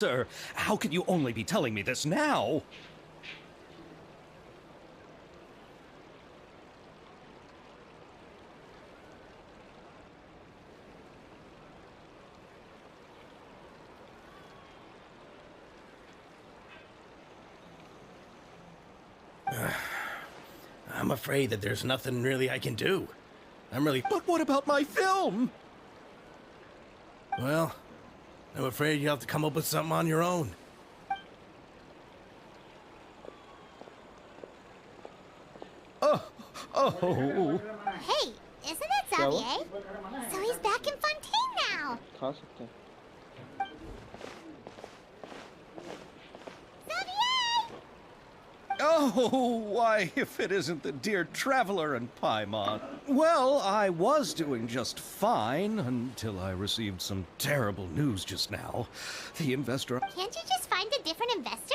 Sir, how can you only be telling me this now? I'm afraid that there's nothing really I can do. But what about my film? Well, I'm afraid you'll have to come up with something on your own. Oh. Hey, isn't it Xavier? So he's back in Fontaine now. खा सकते हैं Xavier! Oh, why, if it isn't the dear traveler and Paimon. Well, I was doing just fine until I received some terrible news just now. The investor... Can't you just find a different investor?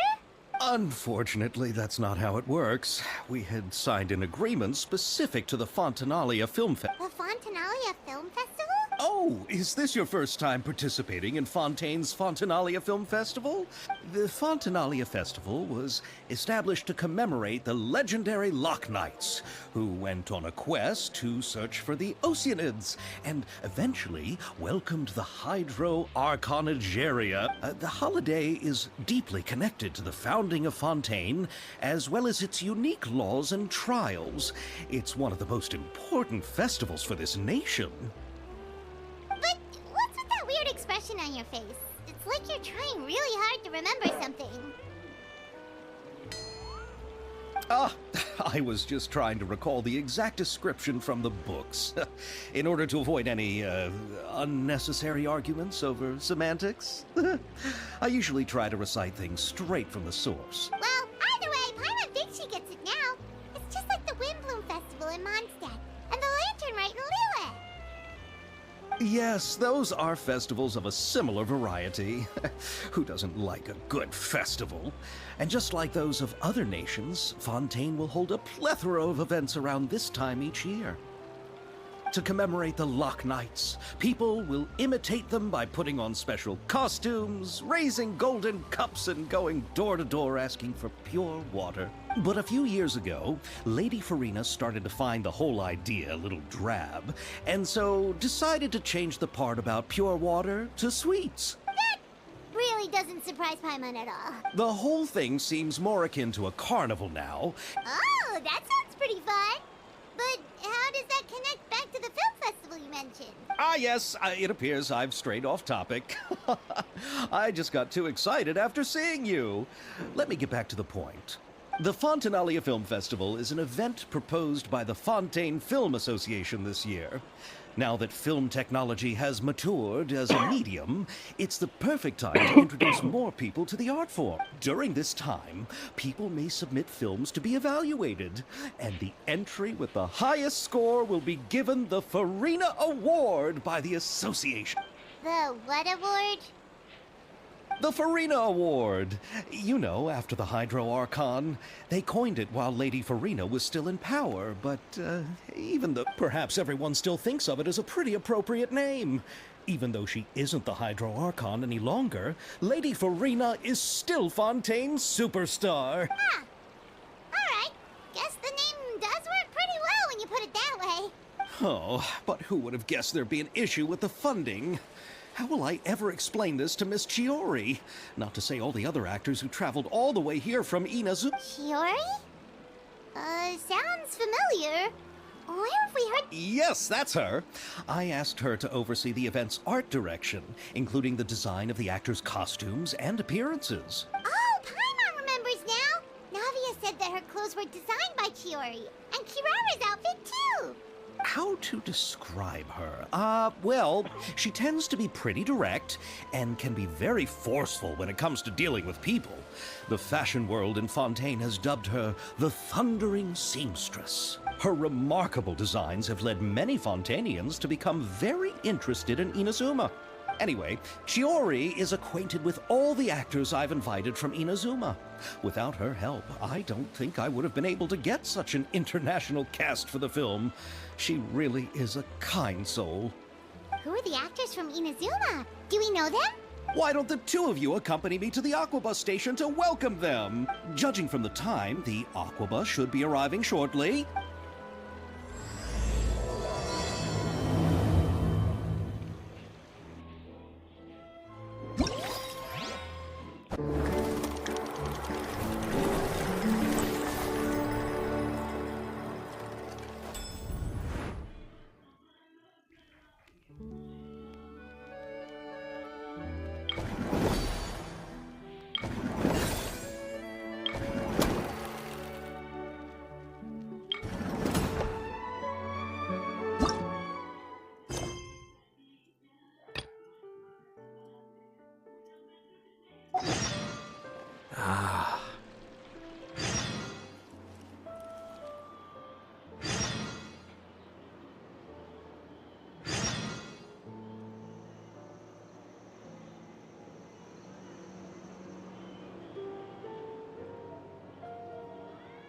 Unfortunately, that's not how it works. We had signed an agreement specific to the Fontanalia Film Festival. The Fontanalia Film Festival? Oh, is this your first time participating in Fontaine's Fontanalia Film Festival? The Fontanalia Festival was established to commemorate the legendary Loch Knights, who went on a quest to search for the Oceanids, and eventually welcomed the Hydro Arconageria. The holiday is deeply connected to the founding of Fontaine, as well as its unique laws and trials. It's one of the most important festivals for this nation. But what's with that weird expression on your face? It's like you're trying really hard to remember something. I was just trying to recall the exact description from the books, in order to avoid any unnecessary arguments over semantics. I usually try to recite things straight from the source. Well, either way, Paimon thinks she gets it now. It's just like the Windbloom Festival in Mondstadt, and the Lantern Rite in Lille. Yes, those are festivals of a similar variety. Who doesn't like a good festival? And just like those of other nations, Fontaine will hold a plethora of events around this time each year. To commemorate the Loch Knights, people will imitate them by putting on special costumes, raising golden cups, and going door to door asking for pure water. But a few years ago, Lady Farina started to find the whole idea a little drab, and so decided to change the part about pure water to sweets. That really doesn't surprise Paimon at all. The whole thing seems more akin to a carnival now. Oh, that sounds pretty fun. But how does that connect back to the film festival you mentioned? Yes, it appears I've strayed off topic. I just got too excited after seeing you. Let me get back to the point. The Fontanalia Film Festival is an event proposed by the Fontaine Film Association this year. Now that film technology has matured as a medium, it's the perfect time to introduce more people to the art form. During this time, people may submit films to be evaluated, and the entry with the highest score will be given the Farina Award by the association. The what award? The Farina Award. You know, after the Hydro Archon. They coined it while Lady Farina was still in power, but even though perhaps everyone still thinks of it as a pretty appropriate name. Even though she isn't the Hydro Archon any longer, Lady Farina is still Fontaine's superstar. Ah, alright. Guess the name does work pretty well when you put it that way. Oh, but who would have guessed there'd be an issue with the funding? How will I ever explain this to Miss Chiori? Not to say all the other actors who traveled all the way here from Inazu. Chiori? Sounds familiar. Where have we heard? Yes, that's her. I asked her to oversee the event's art direction, including the design of the actors' costumes and appearances. Oh, Paimon remembers now. Navia said that her clothes were designed by Chiori, and Kirara's outfit too. How to describe her? Well, she tends to be pretty direct and can be very forceful when it comes to dealing with people. The fashion world in Fontaine has dubbed her the Thundering Seamstress. Her remarkable designs have led many Fontainians to become very interested in Inazuma. Anyway, Chiori is acquainted with all the actors I've invited from Inazuma. Without her help, I don't think I would have been able to get such an international cast for the film. She really is a kind soul. Who are the actors from Inazuma? Do we know them? Why don't the two of you accompany me to the Aquabus station to welcome them? Judging from the time, the Aquabus should be arriving shortly.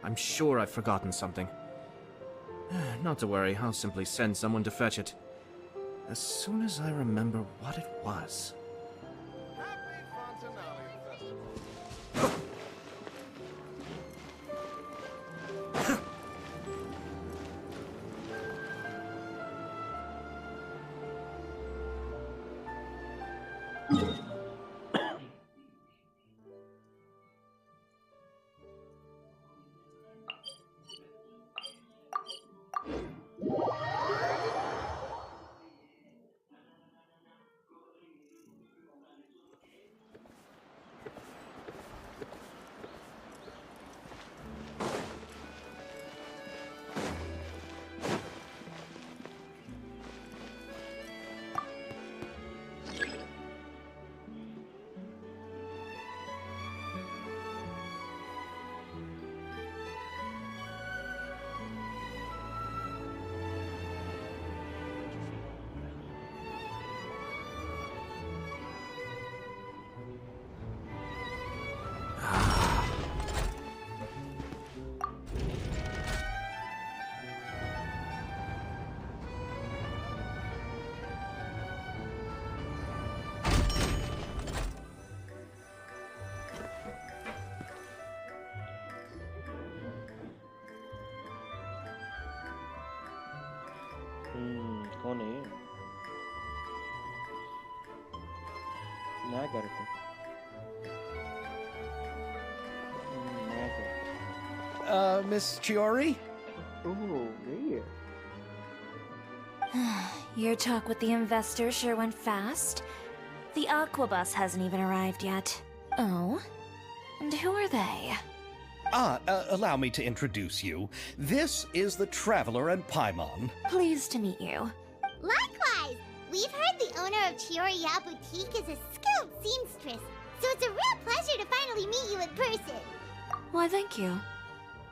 I'm sure I've forgotten something. Not to worry, I'll simply send someone to fetch it. As soon as I remember what it was. कौन है ये? नया character नया character Miss Chiori? ओह यही है Your talk with the investor sure went fast. The Aquabus hasn't even arrived yet. Oh? And who are they? Allow me to introduce you. This is the Traveler and Paimon. Pleased to meet you. Likewise! We've heard the owner of Chioriya Boutique is a skilled seamstress, so it's a real pleasure to finally meet you in person. Why, thank you.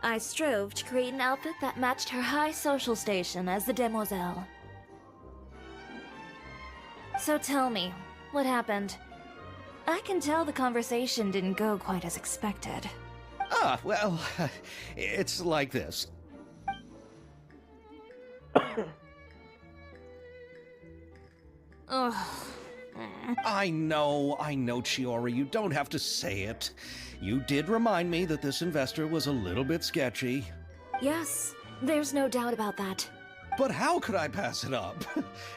I strove to create an outfit that matched her high social station as the demoiselle. So tell me, what happened? I can tell the conversation didn't go quite as expected. Well, it's like this. Ugh. I know, Chiori, you don't have to say it. You did remind me that this investor was a little bit sketchy. Yes, there's no doubt about that. But how could I pass it up?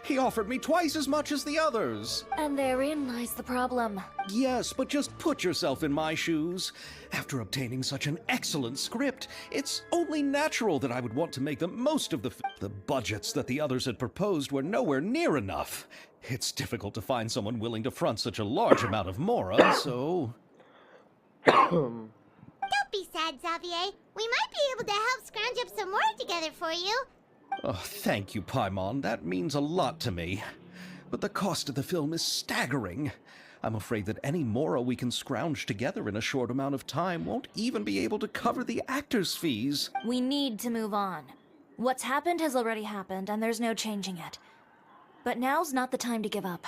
He offered me twice as much as the others. And therein lies the problem. Yes, but just put yourself in my shoes. After obtaining such an excellent script, it's only natural that I would want to make the most of the budgets that the others had proposed were nowhere near enough. It's difficult to find someone willing to front such a large amount of mora, so... Don't be sad, Xavier. We might be able to help scrounge up some more together for you. Oh, thank you, Paimon. That means a lot to me. But the cost of the film is staggering. I'm afraid that any mora we can scrounge together in a short amount of time won't even be able to cover the actors' fees. We need to move on. What's happened has already happened, and there's no changing it. But now's not the time to give up.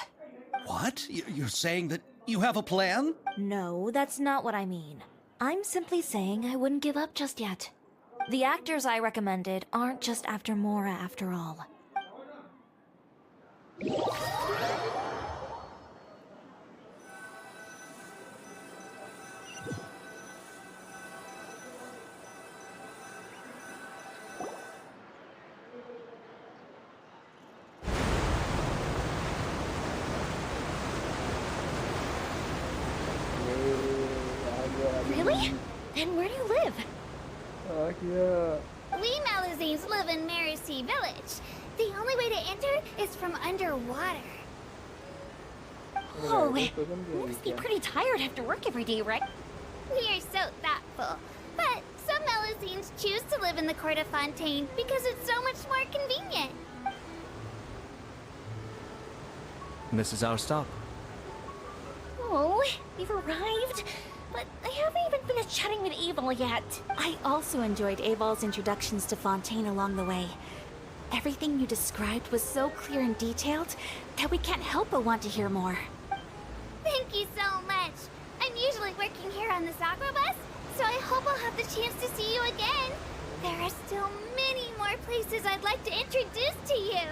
What? You're saying that you have a plan? No, that's not what I mean. I'm simply saying I wouldn't give up just yet. The actors I recommended aren't just after Mora after all. Really? And where do you live? Yeah. We Malazines live in Mercy Village. The only way to enter is from underwater. Oh, you must be pretty tired after work every day, right? We are so thoughtful. But some Malazines choose to live in the Court of Fontaine because it's so much more convenient. This is our stop. Oh, we've arrived. But I haven't even finished chatting with Aval yet. I also enjoyed Aval's introductions to Fontaine along the way. Everything you described was so clear and detailed that we can't help but want to hear more. Thank you so much. I'm usually working here on the Sakura bus, so I hope I'll have the chance to see you again. There are still many more places I'd like to introduce to you.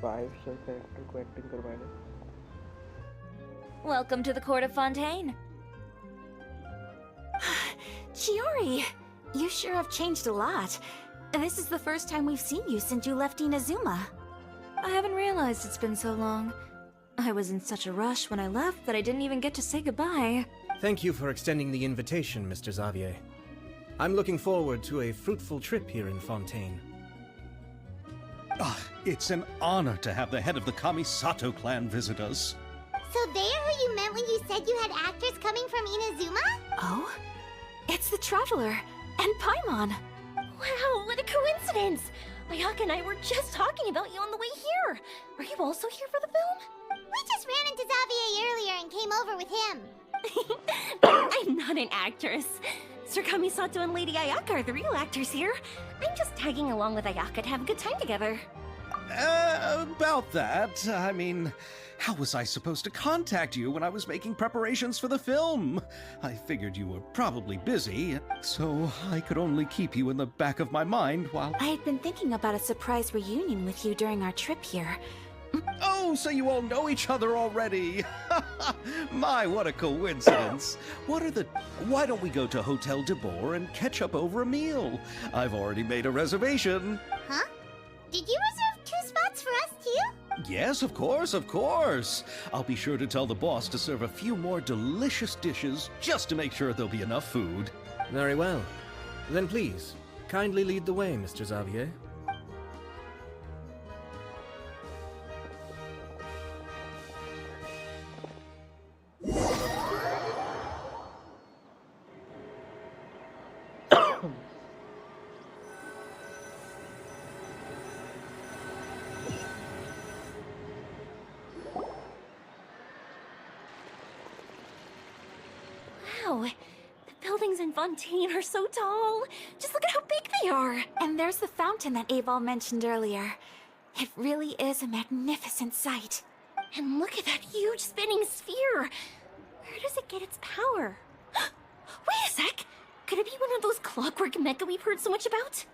5-star character को acting करवाने. Welcome to the Court of Fontaine. Chiori, you sure have changed a lot. This is the first time we've seen you since you left Inazuma. I haven't realized it's been so long. I was in such a rush when I left that I didn't even get to say goodbye. Thank you for extending the invitation, Mr. Xavier. I'm looking forward to a fruitful trip here in Fontaine. It's an honor to have the head of the Kamisato clan visit us. So they are who you meant when you said you had actors coming from Inazuma? Oh? It's the Traveler and Paimon. Wow, what a coincidence! Ayaka and I were just talking about you on the way here. Are you also here for the film? We just ran into Xavier earlier and came over with him. I'm not an actress. Sir Kamisato and Lady Ayaka are the real actors here. I'm just tagging along with Ayaka to have a good time together. About that, I mean, how was I supposed to contact you when I was making preparations for the film? I figured you were probably busy, so I could only keep you in the back of my mind while... I had been thinking about a surprise reunion with you during our trip here. Oh, so you all know each other already! My, what a coincidence! Why don't we go to Hotel de Boer and catch up over a meal? I've already made a reservation. Huh? Did you reserve 2 spots for us too? Yes, of course, of course. I'll be sure to tell the boss to serve a few more delicious dishes just to make sure there'll be enough food. Very well. Then please, kindly lead the way, Mr. Xavier. Wow, the buildings in Fontaine are so tall. Just look at how big they are. And there's the fountain that Aval mentioned earlier. It really is a magnificent sight. And look at that huge spinning sphere. Where does it get its power? Wait a sec! Could it be one of those clockwork mecha we've heard so much about?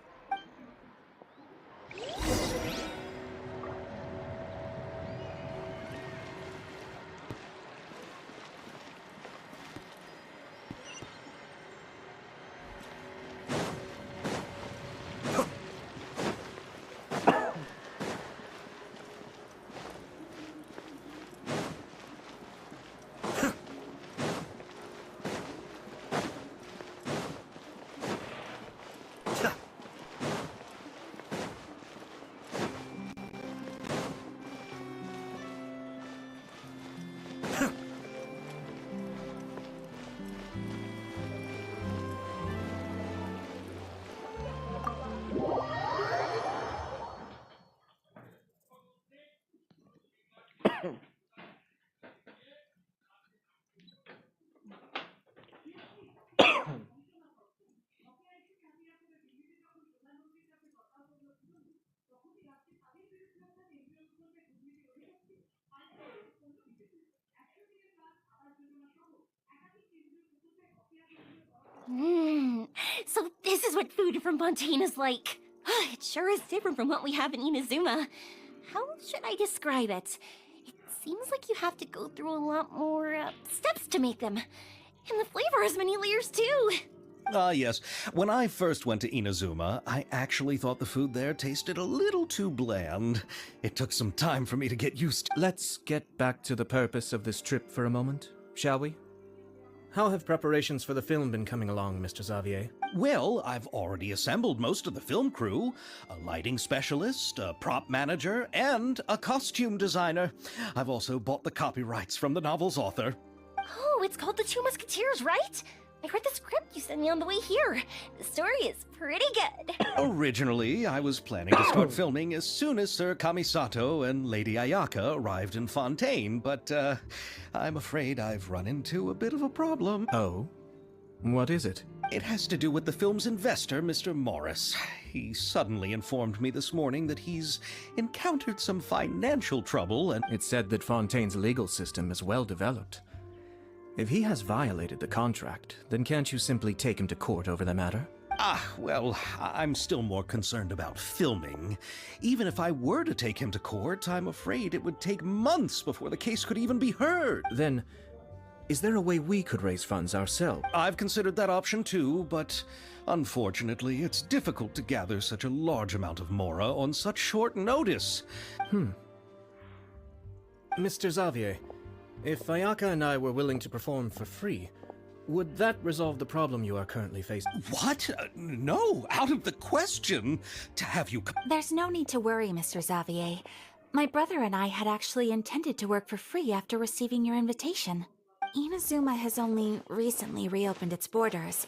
So this is what food from Fontaine is like. It sure is different from what we have in Inazuma. How should I describe it? It seems like you have to go through a lot more steps to make them. And the flavor has many layers too. Ah, yes. When I first went to Inazuma, I actually thought the food there tasted a little too bland. It took some time for me to get used to. Let's get back to the purpose of this trip for a moment, shall we? How have preparations for the film been coming along, Mr. Xavier? Well, I've already assembled most of the film crew, a lighting specialist, a prop manager, and a costume designer. I've also bought the copyrights from the novel's author. Oh, it's called The Two Musketeers, right? I read the script you sent me on the way here. The story is pretty good. Originally, I was planning to start filming as soon as Sir Kamisato and Lady Ayaka arrived in Fontaine, but I'm afraid I've run into a bit of a problem. Oh? What is it? It has to do with the film's investor, Mr. Morris. He suddenly informed me this morning that he's encountered some financial trouble and... It's said that Fontaine's legal system is well developed. If he has violated the contract, then can't you simply take him to court over the matter? Well, I'm still more concerned about filming. Even if I were to take him to court, I'm afraid it would take months before the case could even be heard. Then, is there a way we could raise funds ourselves? I've considered that option too, but unfortunately, it's difficult to gather such a large amount of mora on such short notice. Mr. Xavier, if Ayaka and I were willing to perform for free, would that resolve the problem you are currently facing? What? No, out of the question. To have you... There's no need to worry, Mr. Xavier. My brother and I had actually intended to work for free after receiving your invitation. Inazuma has only recently reopened its borders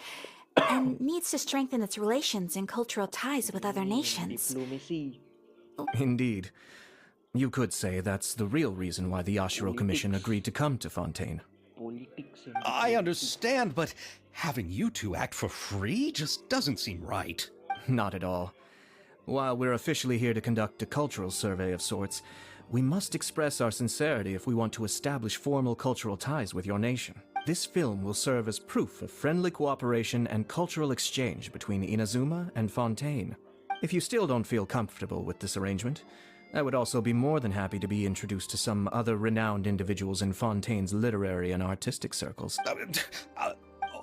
and needs to strengthen its relations and cultural ties with other nations. Diplomacy. Indeed. You could say that's the real reason why the Yashiro Commission agreed to come to Fontaine. Politics and I understand, but having you two act for free just doesn't seem right. Not at all. While we're officially here to conduct a cultural survey of sorts, we must express our sincerity if we want to establish formal cultural ties with your nation. This film will serve as proof of friendly cooperation and cultural exchange between Inazuma and Fontaine. If you still don't feel comfortable with this arrangement, I would also be more than happy to be introduced to some other renowned individuals in Fontaine's literary and artistic circles.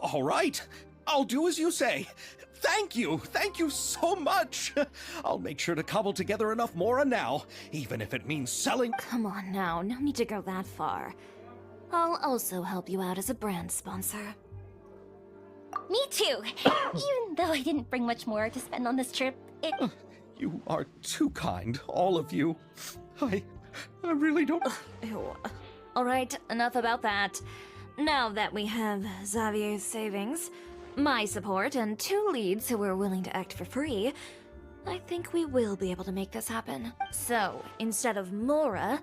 All right. I'll do as you say. Thank you so much. I'll make sure to cobble together enough mora now, even if it means selling... Come on now, no need to go that far. I'll also help you out as a brand sponsor. Me too! Even though I didn't bring much more to spend on this trip, You are too kind, all of you. I really don't... Ew. Alright, enough about that. Now that we have Xavier's savings, my support, and 2 leads who are willing to act for free, I think we will be able to make this happen. So, instead of Mora,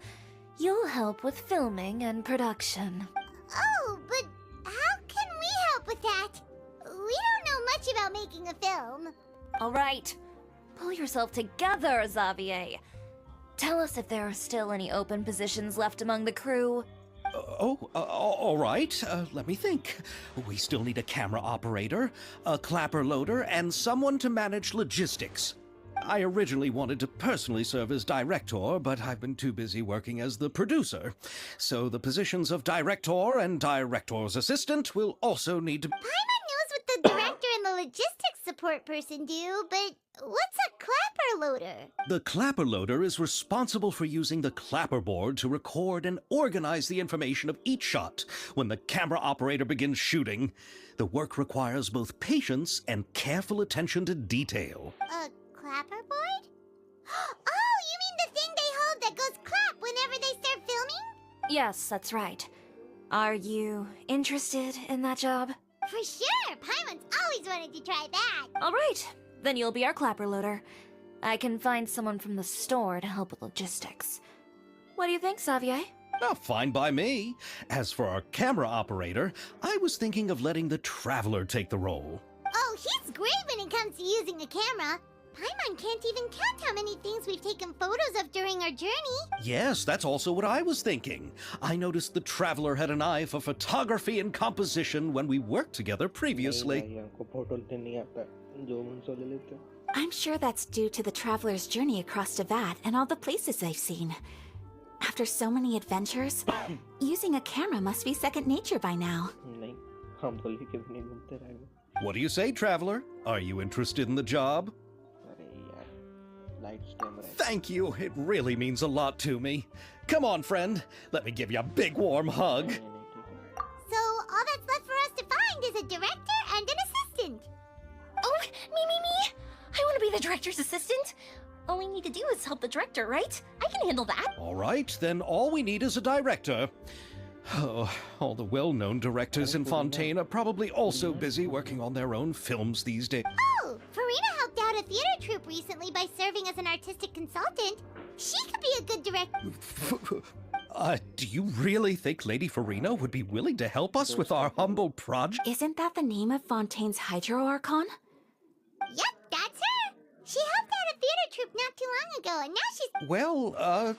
you'll help with filming and production. Oh, but how can we help with that? We don't know much about making a film. Alright, pull yourself together, Xavier. Tell us if there are still any open positions left among the crew. All right. Let me think. We still need a camera operator, a clapper loader, and someone to manage logistics. I originally wanted to personally serve as director, but I've been too busy working as the producer. So the positions of director and director's assistant will also need to... Paimon knows what the director and the logistics support person do, but what's a clapper loader? The clapper loader is responsible for using the clapper board to record and organize the information of each shot when the camera operator begins shooting. The work requires both patience and careful attention to detail. A clapperboard? Oh, you mean the thing they hold that goes clap whenever they start filming? Yes, that's right. Are you interested in that job? For sure! Paimon's always wanted to try that! Alright, then you'll be our clapper loader. I can find someone from the store to help with logistics. What do you think, Xavier? Fine by me. As for our camera operator, I was thinking of letting the Traveler take the role. Oh, he's great when it comes to using a camera. Paimon can't even count how many things we've taken photos of during our journey. Yes, that's also what I was thinking. I noticed the Traveler had an eye for photography and composition when we worked together previously. नहीं भाई, हमको photo लेते नहीं आता, जो मन सो ले लेते हैं। I'm sure that's due to the traveler's journey across Teyvat and all the places they've seen. After so many adventures, using a camera must be second nature by now. नहीं, हम तो लेके भी नहीं घूमते रहेंगे। What do you say, traveler? Are you interested in the job? अरे यार, lights, camera. Thank you. It really means a lot to me. Come on, friend. Let me give you a big warm hug. नहीं, ठीक है. So all that's left for us to find is a director and an assistant. Oh, me. I want to be the director's assistant. All we need to do is help the director, right? I can handle that. All right, then all we need is a director. Oh, all the well-known directors in Fontaine are probably also busy working on their own films these days. Oh, Farina helped out a theater troupe recently by serving as an artistic consultant. She could be a good director. Do you really think Lady Farina would be willing to help us with our humble project? Isn't that the name of Fontaine's Hydro Archon? Yep, that's her. She helped out a theater troupe not too long ago, and now she's... Well,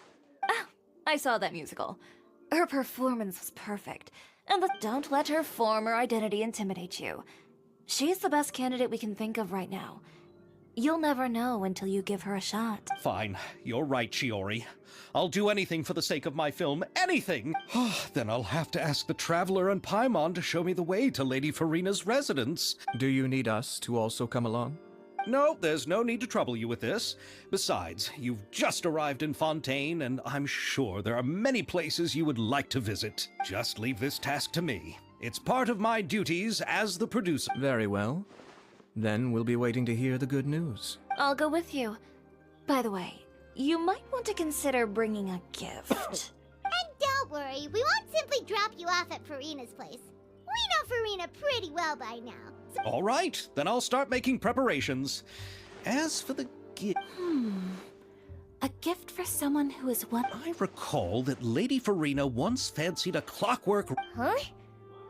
I saw that musical. Her performance was perfect. And don't let her former identity intimidate you. She's the best candidate we can think of right now. You'll never know until you give her a shot. fine. You're right, Shiori. I'll do anything for the sake of my film. Anything! Then I'll have to ask the Traveler and Paimon to show me the way to Lady Farina's residence. Do you need us to also come along? No, there's no need to trouble you with this. Besides, you've just arrived in Fontaine, and I'm sure there are many places you would like to visit. Just leave this task to me. It's part of my duties as the producer. Very well. Then we'll be waiting to hear the good news. I'll go with you. By the way, you might want to consider bringing a gift. And don't worry, we won't simply drop you off at Farina's place. We know Farina pretty well by now. So All right, then I'll start making preparations. As for the gift, A gift for someone who is one. I recall that Lady Farina once fancied a clockwork... Huh?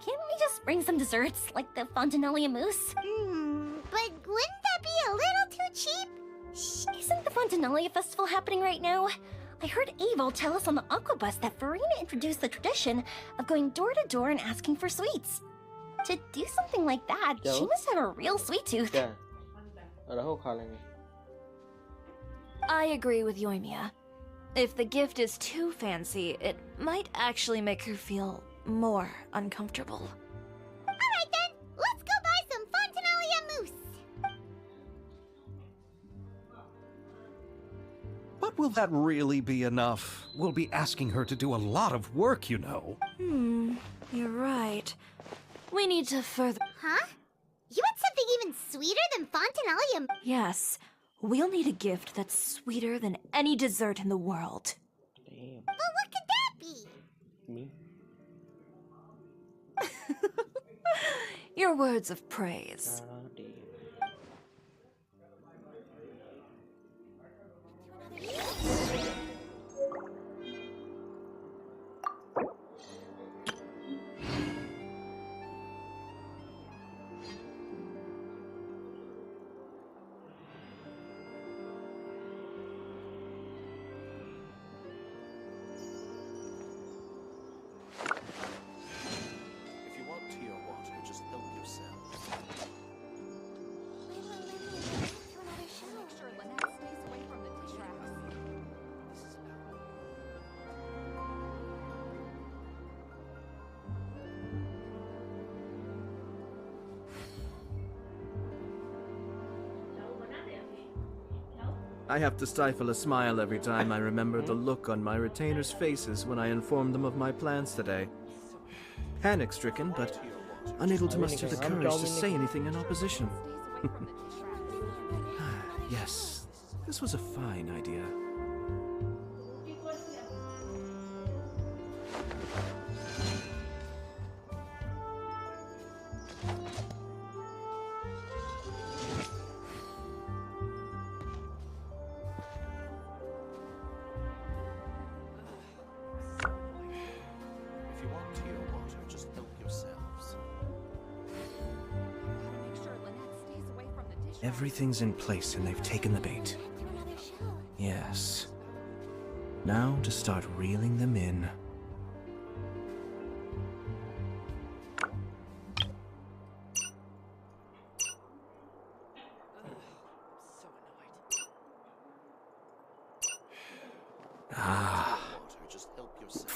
Can't we just bring some desserts, like the Fontinalia mousse? but wouldn't that be a little too cheap? Shh, isn't the Fontinalia festival happening right now? I heard Abel tell us on the Aquabus that Farina introduced the tradition of going door to door and asking for sweets. To do something like that, क्या she हो? must have a real sweet tooth. क्या रहो खा लेंगे. I agree with Yoimiya. If the gift is too fancy, it might actually make her feel more uncomfortable. Alright then, let's go buy some Fontinalia mousse. But will that really be enough? We'll be asking her to do a lot of work, you know. You're right. We need to further... Huh? You want something even sweeter than Fontinalia? Yes, we'll need a gift that's sweeter than any dessert in the world. Damn. But what could that be? Me. Your words of praise. Damn. If you want tea or water, just help yourself. I have to stifle a smile every time I remember the look on my retainers' faces when I informed them of my plans today. Panic-stricken, but unable to muster the courage to say anything in opposition. Yes, this was a fine idea. If you want tea or water, just help yourselves. Everything's in place and they've taken the bait. Yes. Now to start reeling them in. Ah. Water, just help yourselves.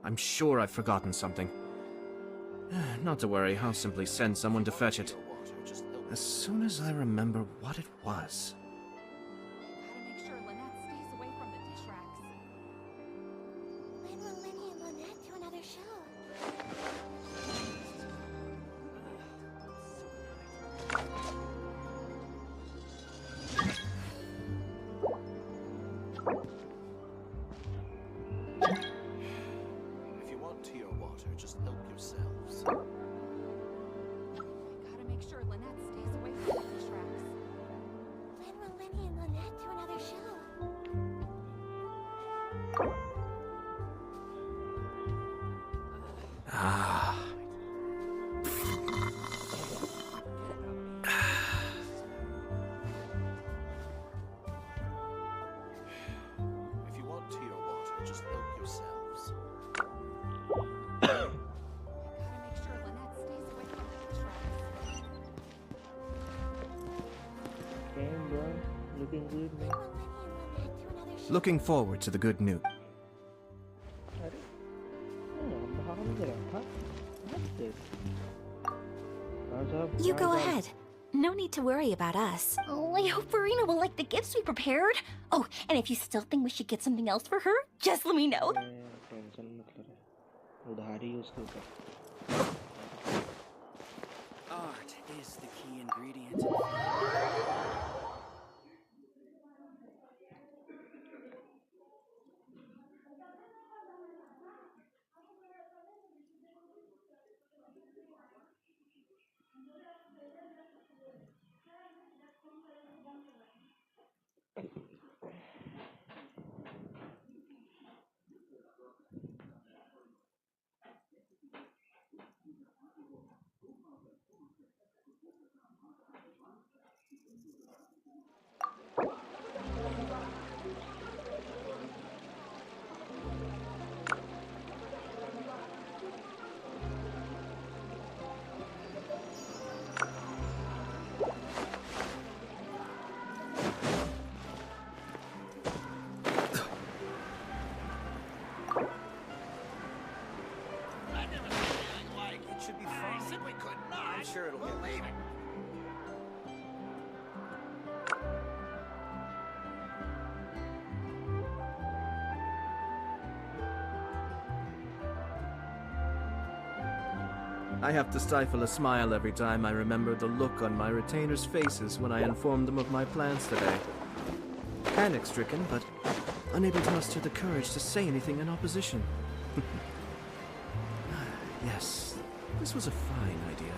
I'm sure I've forgotten something. Not to worry, I'll simply send someone to fetch it. As soon as I remember what it was. Gotta make sure Lynette stays away from the dish racks. When will Lenny and Lynette do another show? If you want tea or water, just help yourselves. Gotta make sure Lynette stays away from the dish racks. When will Lenny and Lynette do another show? Ah. If you want tea or water, just help yourselves. Gotta make sure Lynette stays away from the dish racks. Damn, bro. Looking good, man. When will Lenny and Lynette do another show? Looking forward to the good news. अरे बाहर नहीं गया था What's this? You go ahead. No need to worry about us. Oh, I hope Verena will like the gifts we prepared. Oh, and if you still think we should get something else for her, just let me know. Tension मत ले उधारी उसके ऊपर Art is the key ingredient. Sure, it'll get late. I have to stifle a smile every time I remember the look on my retainers' faces when I informed them of my plans today. Panic-stricken, but unable to muster the courage to say anything in opposition. Yes, this was a fine idea.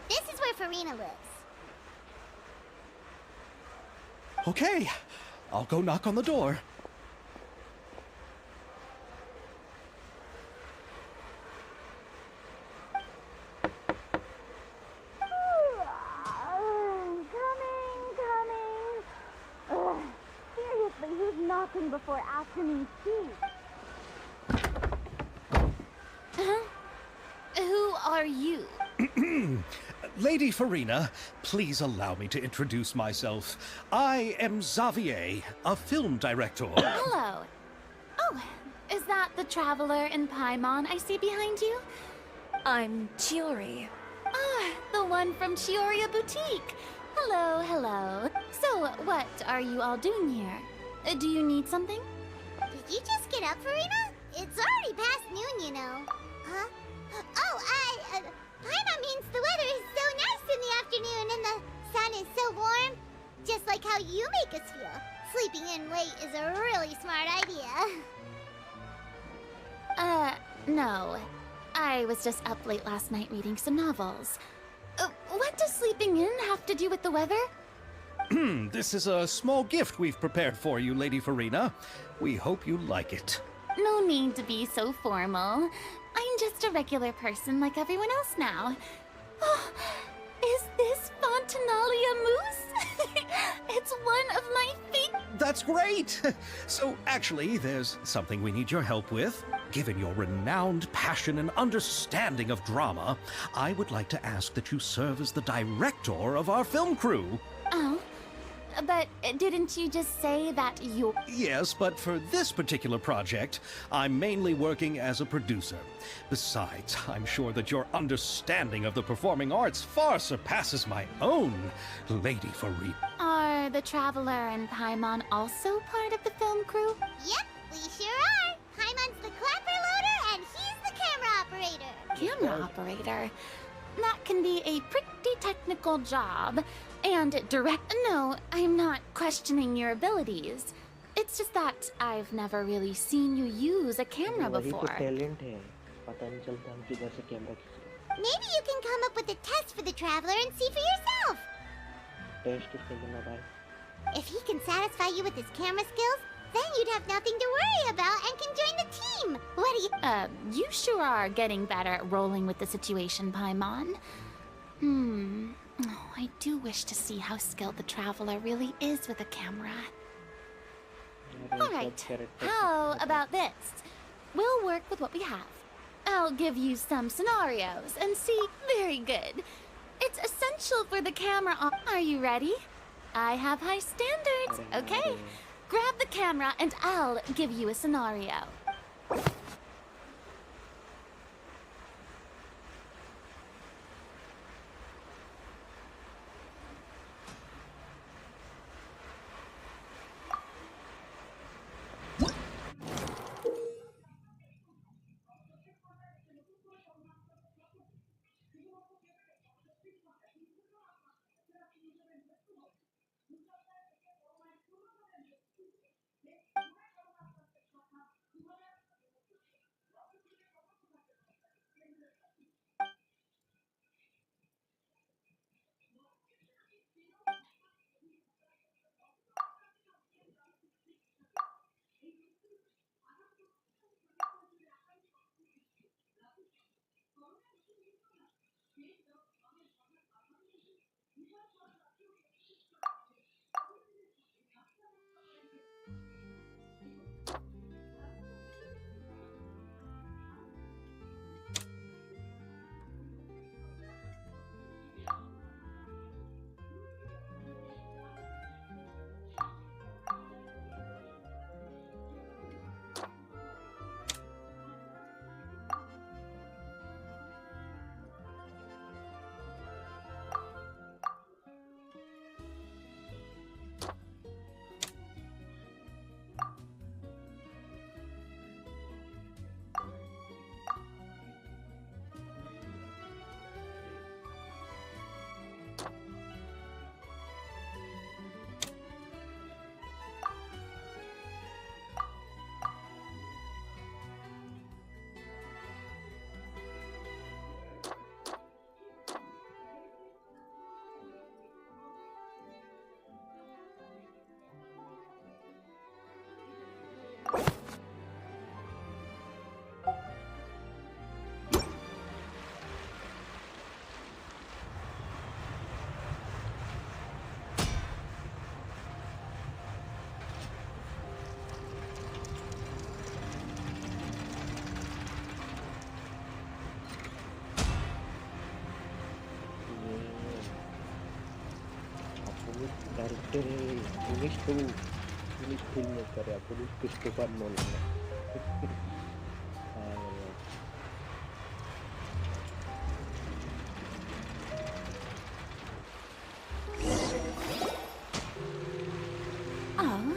This is where Farina lives. Okay, I'll go knock on the door. Coming. Ugh, seriously, who's knocking before afternoon tea? Who are you? Lady Farina, please allow me to introduce myself. I am Xavier, a film director. Hello. Oh, is that the traveler in Paimon I see behind you? I'm Chiori. Ah, the one from Chioria Boutique. Hello, hello. So, what are you all doing here? Do you need something? Did you just get up, Farina? It's already past noon, you know. Huh? Oh, Paimon means the weather is so nice in the afternoon and the sun is so warm. Just like how you make us feel. Sleeping in late is a really smart idea. No. I was just up late last night reading some novels. What does sleeping in have to do with the weather? This is a small gift we've prepared for you, Lady Farina. We hope you like it. No need to be so formal. I'm just a regular person like everyone else now. Oh, is this Fontinalia mousse? It's one of my favorite. That's great! So, actually, there's something we need your help with. Given your renowned passion and understanding of drama, I would like to ask that you serve as the director of our film crew. Oh, but didn't you just say that you... Yes, but for this particular project, I'm mainly working as a producer. Besides, I'm sure that your understanding of the performing arts far surpasses my own, Lady Farina. Are the Traveler and Paimon also part of the film crew? Yep, we sure are. Paimon's the clapper loader and he's the camera operator. Camera operator? That can be a pretty technical job. And direct... No, I'm not questioning your abilities. It's just that I've never really seen you use a camera वही तो before. Talent है पता नहीं चलता हम किधर से camera खींच Maybe you can come up with a test for the traveler and see for yourself. Test किसके करना भाई If he can satisfy you with his camera skills, then you'd have nothing to worry about and can join the team. What do you... You sure are getting better at rolling with the situation, Paimon. Oh, I do wish to see how skilled the Traveler really is with a camera. Alright, how about this? We'll work with what we have. I'll give you some scenarios and see... Very good. It's essential for the camera... Are you ready? I have high standards, okay? Grab the camera and I'll give you a scenario. Character English film में करे आपको Christopher Nolan Oh,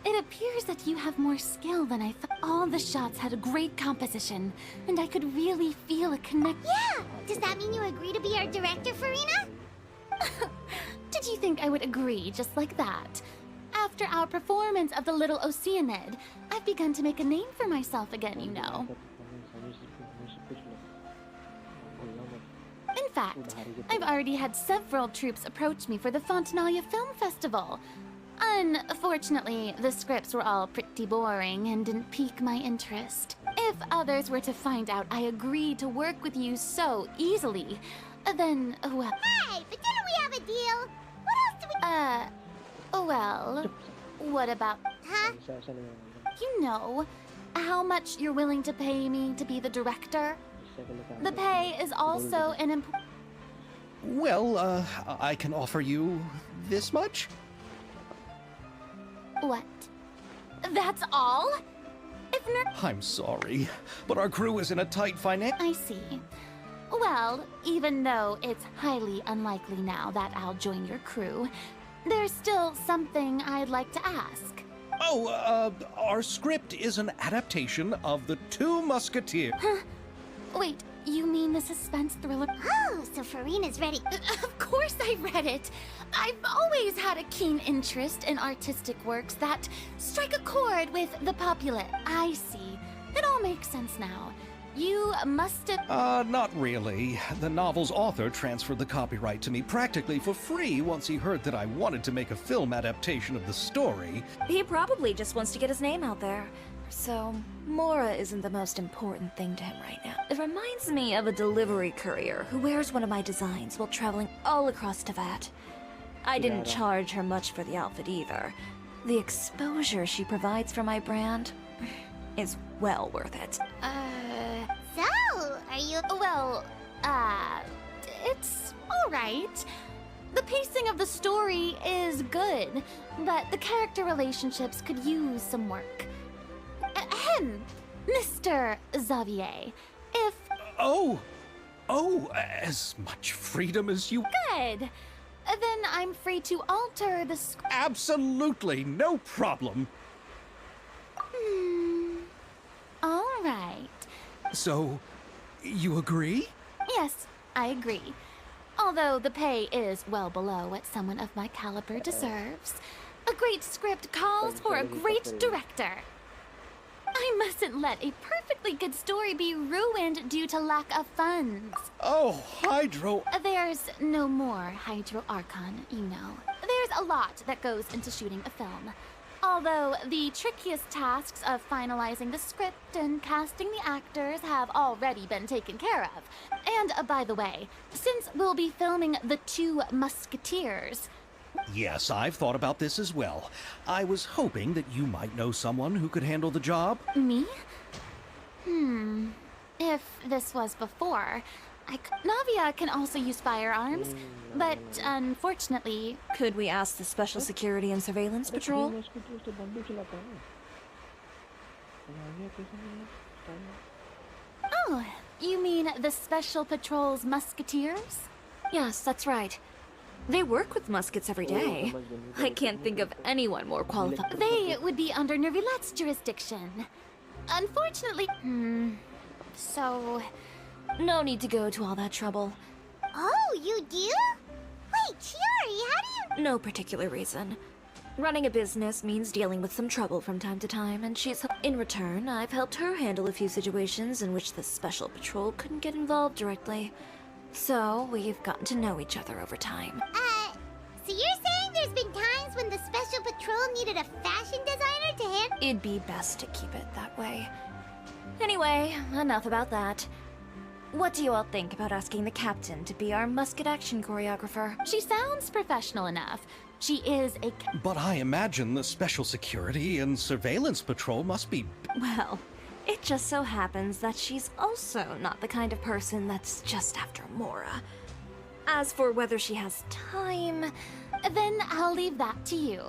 it appears that you have more skill than I thought. All the shots had a great composition, and I could really feel a connection. Yeah! Does that mean you agree to be our director, Farina? Did you think I would agree just like that? After our performance of the Little Oceanid, I've begun to make a name for myself again, you know. In fact, I've already had several troops approach me for the Fontanalia Film Festival. Unfortunately, the scripts were all pretty boring and didn't pique my interest. If others were to find out I agreed to work with you so easily, then, well... Hey, but didn't we have a deal? What else do we... well... What about... Huh? You know, how much you're willing to pay me to be the director? The pay is also an important... Well, I can offer you this much? What? That's all? If I'm sorry, but our crew is in a tight I see. Well, even though it's highly unlikely now that I'll join your crew, there's still something I'd like to ask. Oh, our script is an adaptation of The Two Musketeers. Huh? Wait, you mean the suspense thriller? Oh, so Farina's ready. Of course I read it. I've always had a keen interest in artistic works that strike a chord with the populace. I see. It all makes sense now. You must have... Not really. The novel's author transferred the copyright to me practically for free once he heard that I wanted to make a film adaptation of the story. He probably just wants to get his name out there. So, Mora isn't the most important thing to him right now. It reminds me of a delivery courier who wears one of my designs while traveling all across Teyvat. I didn't charge her much for the outfit either. The exposure she provides for my brand is well worth it. So, are you... Well, it's alright. The pacing of the story is good, but the character relationships could use some work. Ahem, Mr. Xavier, if... Oh, as much freedom as you... Good. Then I'm free to alter the script. Absolutely, no problem. All right. So, you agree? Yes, I agree. Although the pay is well below what someone of my caliber deserves. A great script calls for a great director. I mustn't let a perfectly good story be ruined due to lack of funds. Oh, Hydro... There's no more Hydro Archon, you know. There's a lot that goes into shooting a film. Although the trickiest tasks of finalizing the script and casting the actors have already been taken care of. And by the way, since we'll be filming The Two Musketeers... Yes, I've thought about this as well. I was hoping that you might know someone who could handle the job. Me? If this was before, Navia can also use firearms, but unfortunately... Could we ask the Special Security and Surveillance Patrol? Oh, you mean the Special Patrol's Musketeers? Yes, that's right. They work with muskets every day. I can't think of anyone more qualified. They would be under Nervilette's jurisdiction. Unfortunately... So... No need to go to all that trouble. Oh, you do? Wait, Chiari, how do you... No particular reason. Running a business means dealing with some trouble from time to time, and she's... In return, I've helped her handle a few situations in which the Special Patrol couldn't get involved directly. So, we've gotten to know each other over time. So you're saying there's been times when the Special Patrol needed a fashion designer to handle... It'd be best to keep it that way. Anyway, enough about that. What do you all think about asking the captain to be our musket action choreographer? She sounds professional enough. She is a... But I imagine the Special Security and Surveillance Patrol must be... Well, it just so happens that she's also not the kind of person that's just after Mora. As for whether she has time, Then I'll leave that to you.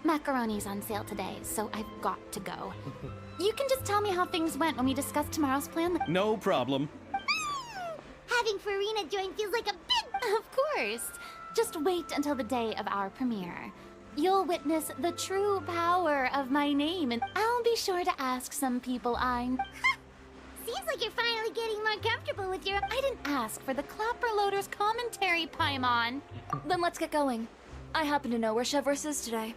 Macaroni's on sale today, so I've got to go. You can just tell me how things went when we discuss tomorrow's plan. No problem. Having Farina join feels like a big... Of course. Just wait until the day of our premiere. You'll witness the true power of my name, and I'll be sure to ask some people I'm... Seems like you're finally getting more comfortable with your... I didn't ask for the Clapper Loader's commentary, Paimon. then let's get going. I happen to know where Chevrolet is today.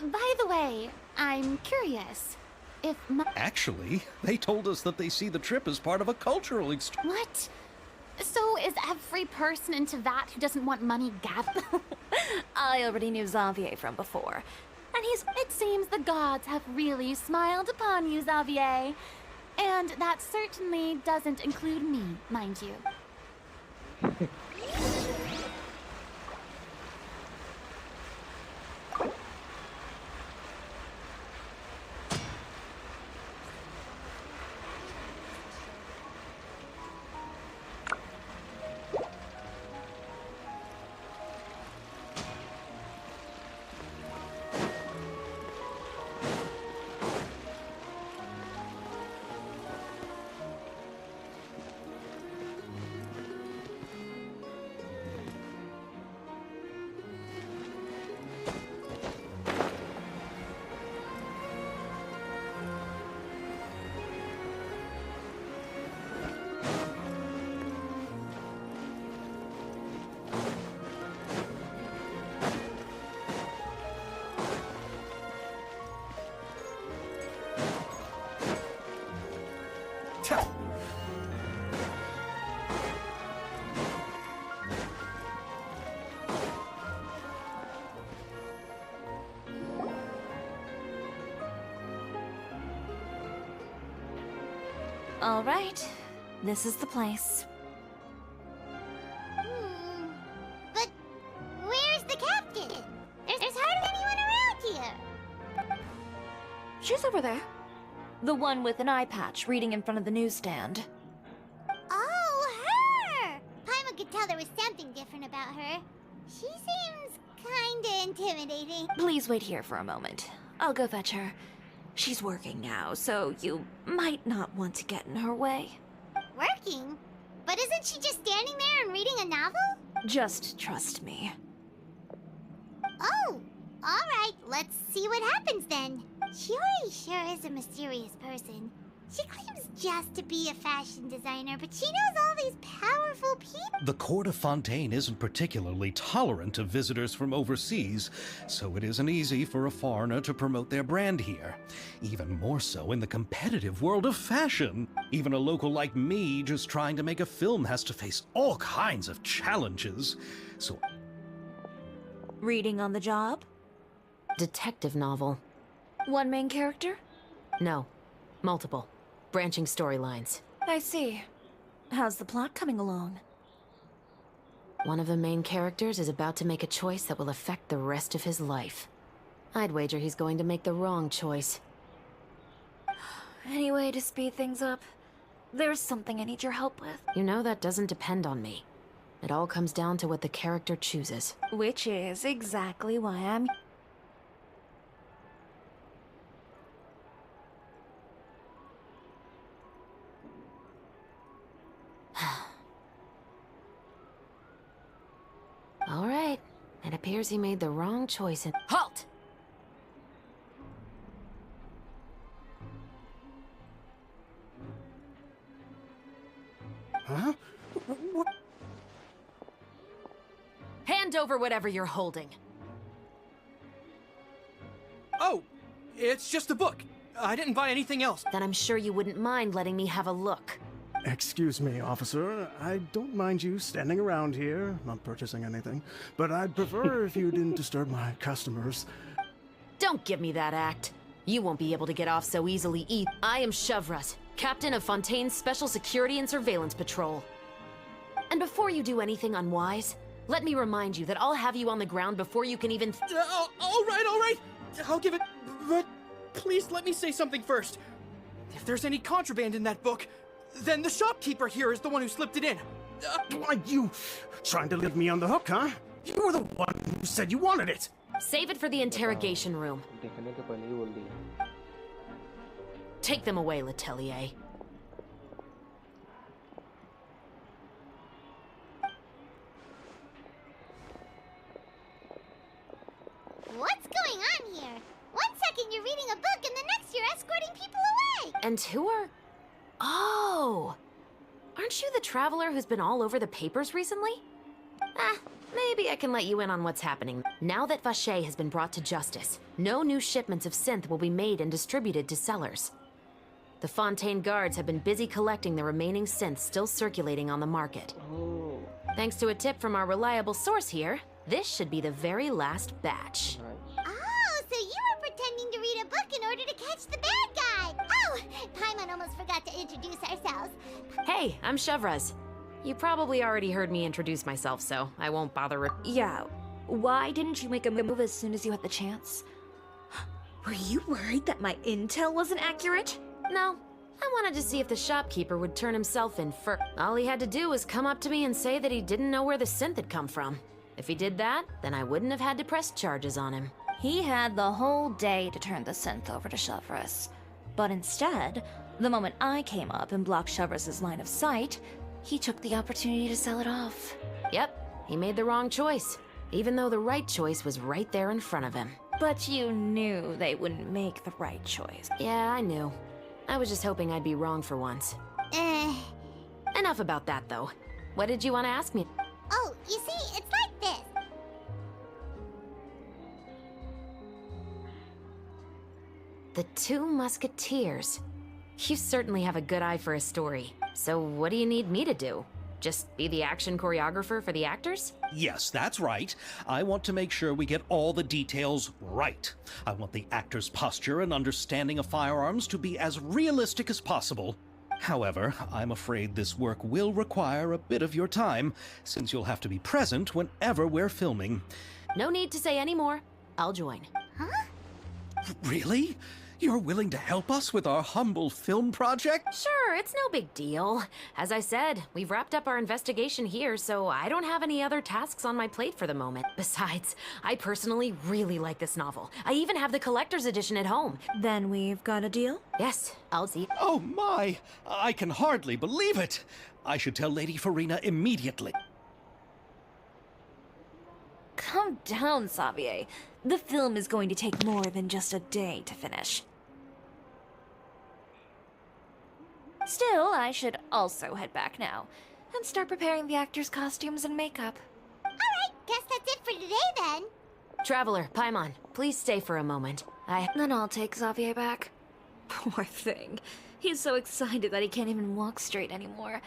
By the way, I'm curious. If my... Actually, they told us that they see the trip as part of a cultural exchange. What? So is every person into that who doesn't want money gathered? I already knew Xavier from before. And it seems the gods have really smiled upon you, Xavier. And that certainly doesn't include me, mind you. All right, this is the place. But where's the captain? There's hardly anyone around here. She's over there. The one with an eye patch reading in front of the newsstand. Oh, her! Paimon could tell there was something different about her. She seems kinda intimidating. Please wait here for a moment. I'll go fetch her. She's working now, so you might not want to get in her way. Working? But isn't she just standing there and reading a novel? Just trust me. Oh, alright, let's see what happens then. Shiori sure is a mysterious person. She claims just to be a fashion designer, but she knows all these powerful people. The court of Fontaine isn't particularly tolerant of visitors from overseas, so it isn't easy for a foreigner to promote their brand here. Even more so in the competitive world of fashion. Even a local like me just trying to make a film has to face all kinds of challenges. So Reading on the job? Detective novel. One main character? No. Multiple. Branching storylines. I see. How's the plot coming along? One of the main characters is about to make a choice that will affect the rest of his life. I'd wager he's going to make the wrong choice. Any way to speed things up? There's something I need your help with. You know that doesn't depend on me. It all comes down to what the character chooses. Which is exactly why I'm... All right. It appears he made the wrong choice and— HALT! Huh? What? Hand over whatever you're holding. Oh, it's just a book. I didn't buy anything else. Then I'm sure you wouldn't mind letting me have a look. Excuse me, officer. I don't mind you standing around here, not purchasing anything, but I'd prefer if you didn't disturb my customers. Don't give me that act. You won't be able to get off so easily either. I am Chevrolet, captain of Fontaine's Special Security and Surveillance Patrol. And before you do anything unwise, let me remind you that I'll have you on the ground before you can even— All right. I'll give it, but please let me say something first. If there's any contraband in that book, Then the shopkeeper here is the one who slipped it in. Why, you trying to leave me on the hook, huh? You were the one who said you wanted it. Save it for the interrogation room. देखने के पहले ही बोल दिया। Take them away, Letelier. What's going on here? One second you're reading a book and the next you're escorting people away! And who are... Oh! Aren't you the traveler who's been all over the papers recently? Maybe I can let you in on what's happening. Now that Vache has been brought to justice, no new shipments of synth will be made and distributed to sellers. The Fontaine guards have been busy collecting the remaining synths still circulating on the market. Oh, Thanks to a tip from our reliable source here, this should be the very last batch. nice. Oh, so you were pretending to read a book in order to catch the bad guy! Oh, Paimon almost forgot to introduce ourselves. Hey, I'm Chevraz. You probably already heard me introduce myself, so I won't bother. Yeah, why didn't you make a move as soon as you had the chance? Were you worried that my intel wasn't accurate? No, I wanted to see if the shopkeeper would turn himself in first. All he had to do was come up to me and say that he didn't know where the synth had come from. If he did that, then I wouldn't have had to press charges on him. He had the whole day to turn the synth over to Chevraz. But instead, the moment I came up and blocked Chevraz's line of sight, he took the opportunity to sell it off. Yep, he made the wrong choice, even though the right choice was right there in front of him. But you knew they wouldn't make the right choice. Yeah, I knew. I was just hoping I'd be wrong for once. Enough about that, though. What did you want to ask me? Oh, you see, it's like this. The Two Musketeers. You certainly have a good eye for a story. So what do you need me to do? Just be the action choreographer for the actors? Yes, that's right. I want to make sure we get all the details right. I want the actor's posture and understanding of firearms to be as realistic as possible. However, I'm afraid this work will require a bit of your time, since you'll have to be present whenever we're filming. No need to say any more. I'll join. Really? You're willing to help us with our humble film project? Sure, it's no big deal. As I said, we've wrapped up our investigation here, so I don't have any other tasks on my plate for the moment. Besides, I personally really like this novel. I even have the collector's edition at home. Then we've got a deal? Yes, I'll see. Oh my! I can hardly believe it! I should tell Lady Farina immediately. Calm down, Xavier. The film is going to take more than just a day to finish. Still, I should also head back now and start preparing the actors' costumes and makeup. Alright, guess that's it for today then. Traveler, Paimon, please stay for a moment. Then I'll take Xavier back. Poor thing. He's so excited that he can't even walk straight anymore.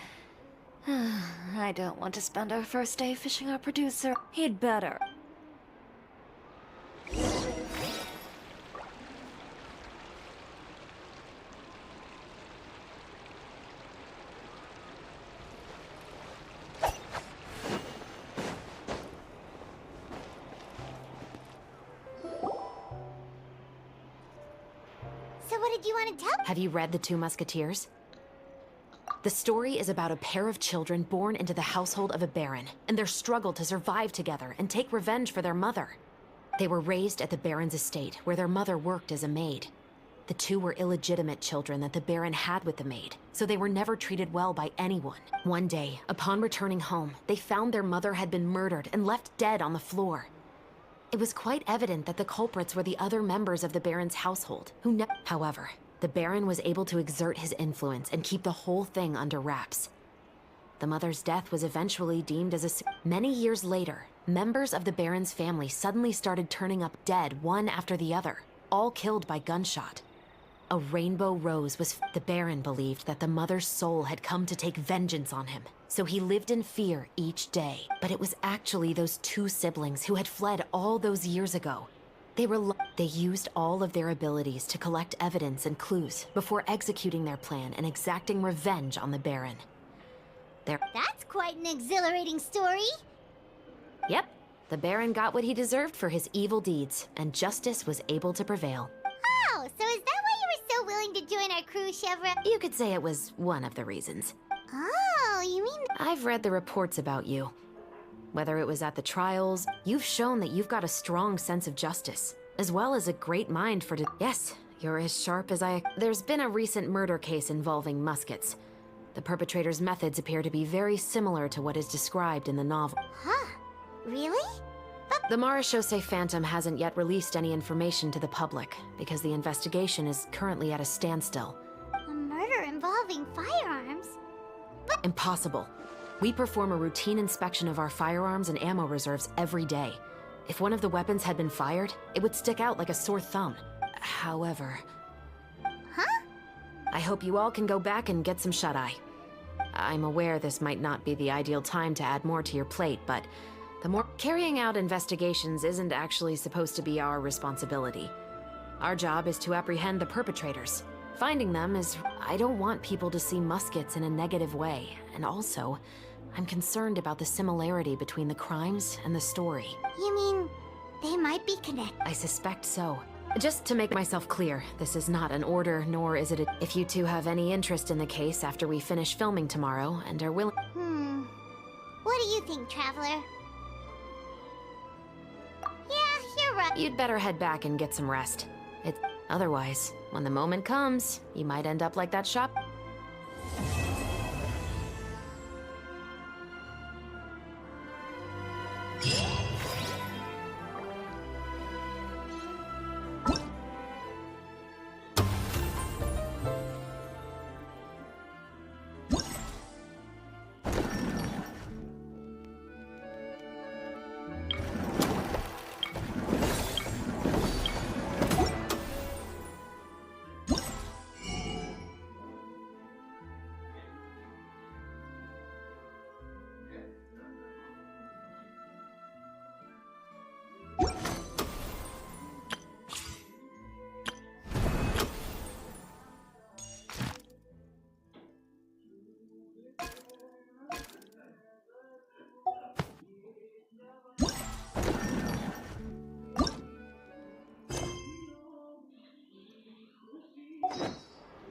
I don't want to spend our first day fishing our producer. He'd better. So what did you want to tell? Have you read The Two Musketeers? The story is about a pair of children born into the household of a baron, and their struggle to survive together and take revenge for their mother. They were raised at the baron's estate, where their mother worked as a maid. The two were illegitimate children that the baron had with the maid, so they were never treated well by anyone. One day, upon returning home, they found their mother had been murdered and left dead on the floor. It was quite evident that the culprits were the other members of the baron's household, However, the baron was able to exert his influence and keep the whole thing under wraps. The mother's death was eventually deemed as Many years later, members of the baron's family suddenly started turning up dead one after the other, all killed by gunshot. A rainbow rose was... The baron believed that the mother's soul had come to take vengeance on him, so he lived in fear each day. But it was actually those two siblings who had fled all those years ago. They used all of their abilities to collect evidence and clues before executing their plan and exacting revenge on the baron. That's quite an exhilarating story. Yep, the baron got what he deserved for his evil deeds, and justice was able to prevail. Oh, so is that why you were so willing willing to join our crew, Chevra? You could say it was one of the reasons. Oh, you mean... I've read the reports about you. Whether it was at the trials, you've shown that you've got a strong sense of justice, as well as a great mind for... Yes, you're as sharp as I... There's been a recent murder case involving muskets. The perpetrator's methods appear to be very similar to what is described in the novel. Huh? Really? The Marechaussee Phantom hasn't yet released any information to the public, because the investigation is currently at a standstill. A murder involving firearms? Impossible. We perform a routine inspection of our firearms and ammo reserves every day. If one of the weapons had been fired, it would stick out like a sore thumb. However... Huh? I hope you all can go back and get some shut-eye. I'm aware this might not be the ideal time to add more to your plate, but the more... Carrying out investigations isn't actually supposed to be our responsibility. Our job is to apprehend the perpetrators. Finding them is... I don't want people to see muskets in a negative way, and also, I'm concerned about the similarity between the crimes and the story. You mean, they might be connected? I suspect so. Just to make myself clear, this is not an order, nor is it a... If you two have any interest in the case after we finish filming tomorrow and are willing... What do you think, Traveler? Yeah, you're right. You'd better head back and get some rest. Otherwise, when the moment comes, you might end up like that shop...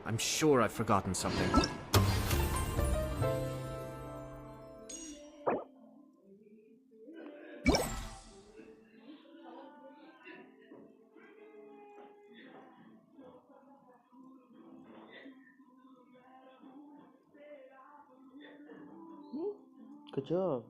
I'm sure I've forgotten something. Good job.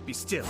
Be still.